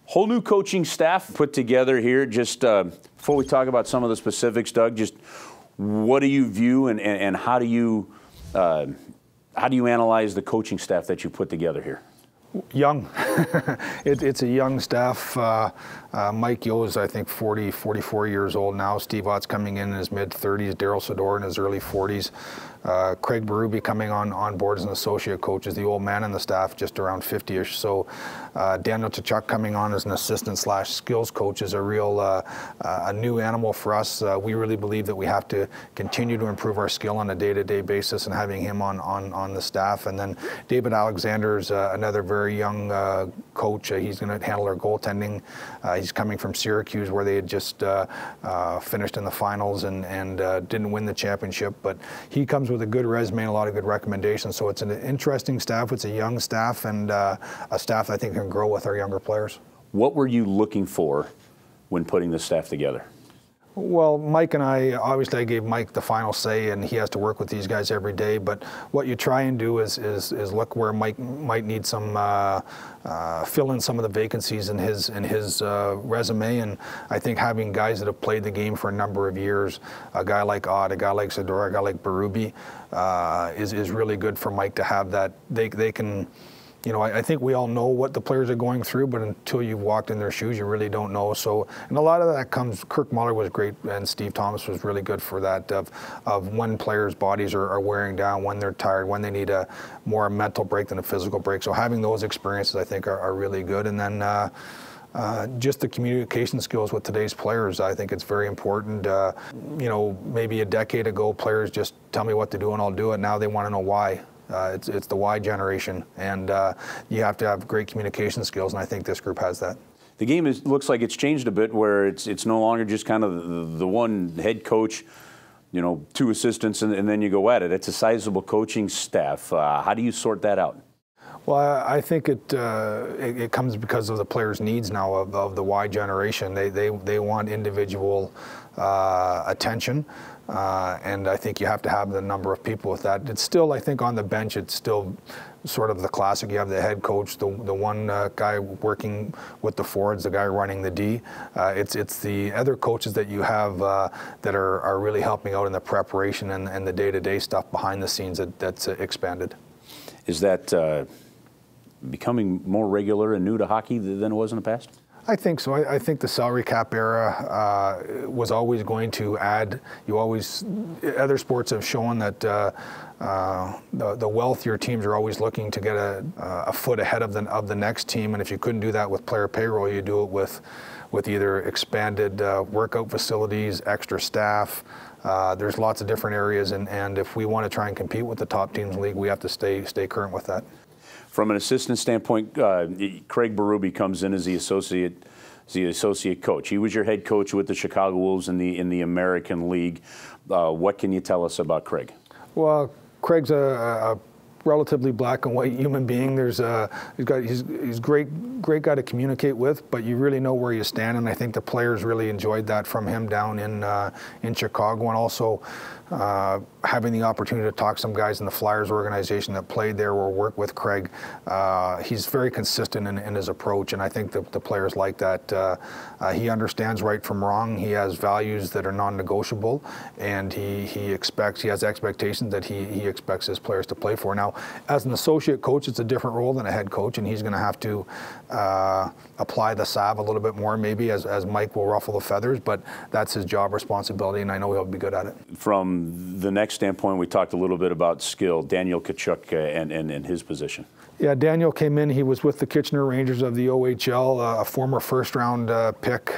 Whole new coaching staff put together here. Just before we talk about some of the specifics, Doug, just what do you view and how do you analyze the coaching staff that you put together here? Young. It's a young staff. Mike Yeo is, I think, 44 years old now. Steve Ott's coming in his mid-30s. Daryl Sador in his early 40s. Craig Berube coming on board as an associate coach is the old man in the staff, just around 50-ish. So Daniel Tkachuk coming on as an assistant/skills coach is a real a new animal for us. We really believe that we have to continue to improve our skill on a day-to-day basis, and having him on the staff. And then David Alexander's another very young coach. He's going to handle our goaltending. He's coming from Syracuse, where they had just finished in the finals and didn't win the championship, but he comes with a good resume and a lot of good recommendations. So it's an interesting staff. It's a young staff, and a staff that I think can grow with our younger players. What were you looking for when putting the staff together? Well, Mike and obviously I gave Mike the final say, and he has to work with these guys every day. But what you try and do is look where Mike might need some, fill in some of the vacancies in his resume. And I think having guys that have played the game for a number of years, a guy like Ott, a guy like Sador, a guy like Berube, is really good for Mike to have that. They can. You know, I think we all know what the players are going through, but until you've walked in their shoes, you really don't know. So, and a lot of that comes, Kirk Muller was great, and Steve Thomas was really good for that, of when players' bodies are wearing down, when they're tired, when they need a more mental break than a physical break. So having those experiences, I think, are really good. And then just the communication skills with today's players, I think it's very important. You know, maybe a decade ago, players just tell me what to do and I'll do it. Now they want to know why. It's the why generation, and you have to have great communication skills, and I think this group has that. The game looks like it's changed a bit, where it's no longer just kind of the one head coach, you know, two assistants, and then you go at it. It's a sizable coaching staff. How do you sort that out? Well, I think it comes because of the players' needs now of the Y generation. They want individual attention. And I think you have to have the number of people with that. It's still, I think, on the bench, it's still sort of the classic. You have the head coach, the one guy working with the forwards, the guy running the D. It's the other coaches that you have that are really helping out in the preparation and the day-to-day stuff behind the scenes that's expanded. Is that becoming more regular and new to hockey than it was in the past? I think so. I think the salary cap era was always going to add. Other sports have shown that the wealthier teams are always looking to get a foot ahead of the next team, and if you couldn't do that with player payroll, you do it with either expanded workout facilities, extra staff. There's lots of different areas, and if we want to try and compete with the top teams in the league, we have to stay current with that. From an assistant standpoint, Craig Berube comes in as the associate coach. He was your head coach with the Chicago Wolves in the American League. What can you tell us about Craig? Well, Craig's a relatively black and white human being. He's a great guy to communicate with, but you really know where you stand, and I think the players really enjoyed that from him down in Chicago, and also having the opportunity to talk to some guys in the Flyers organization that played there or work with Craig. He's very consistent in his approach, and I think the players like that. He understands right from wrong. He has values that are non-negotiable, and he has expectations that he expects his players to play for. Now, as an associate coach, it's a different role than a head coach, and he's going to have to apply the salve a little bit more, maybe, as Mike will ruffle the feathers, but that's his job responsibility, and I know he'll be good at it. From the next standpoint, we talked a little bit about skill, Daniel Tkachuk and his position. Yeah, Daniel came in. He was with the Kitchener Rangers of the OHL, a former first-round pick,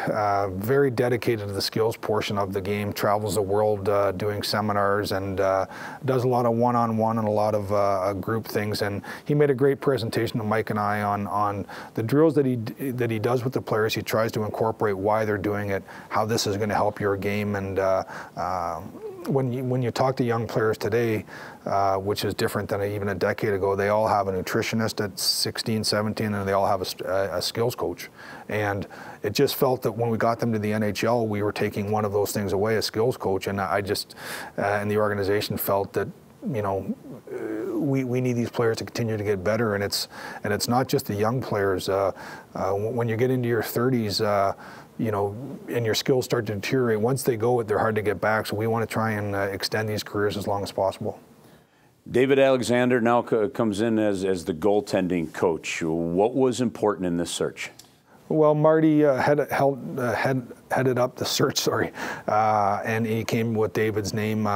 very dedicated to the skills portion of the game, travels the world doing seminars, and does a lot of one-on-one and a lot of group things. And he made a great presentation to Mike and I on the drills that he does with the players. He tries to incorporate why they're doing it, how this is going to help your game, and when you talk to young players today, which is different than even a decade ago, they all have a nutritionist at 16, 17, and they all have a skills coach. And it just felt that when we got them to the NHL, we were taking one of those things away, a skills coach, and I just, and the organization felt that you know, we need these players to continue to get better, and it's not just the young players. When you get into your 30s, you know, and your skills start to deteriorate, once they go, they're hard to get back. So we want to try and extend these careers as long as possible. David Alexander now comes in as the goaltending coach. What was important in this search? Well, Marty headed up the search, and he came with David's name.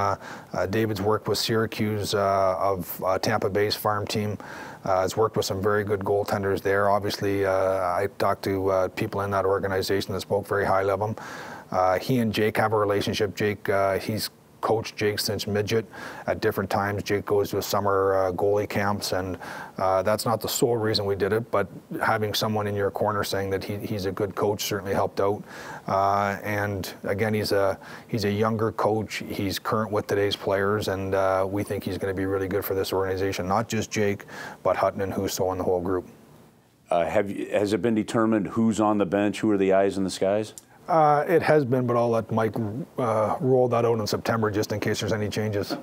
David's worked with Syracuse of Tampa Bay's farm team. Has worked with some very good goaltenders there. Obviously, I talked to people in that organization that spoke very highly of him. He and Jake have a relationship. Jake, he's coached Jake since midget. At different times, Jake goes to summer goalie camps, and that's not the sole reason we did it, but having someone in your corner saying that he's a good coach certainly helped out. And again, he's a younger coach. He's current with today's players, and we think he's going to be really good for this organization, not just Jake, but Hutton and Husso and the whole group. Has it been determined who's on the bench, who are the eyes in the skies? It has been, but I'll let Mike roll that out in September just in case there's any changes.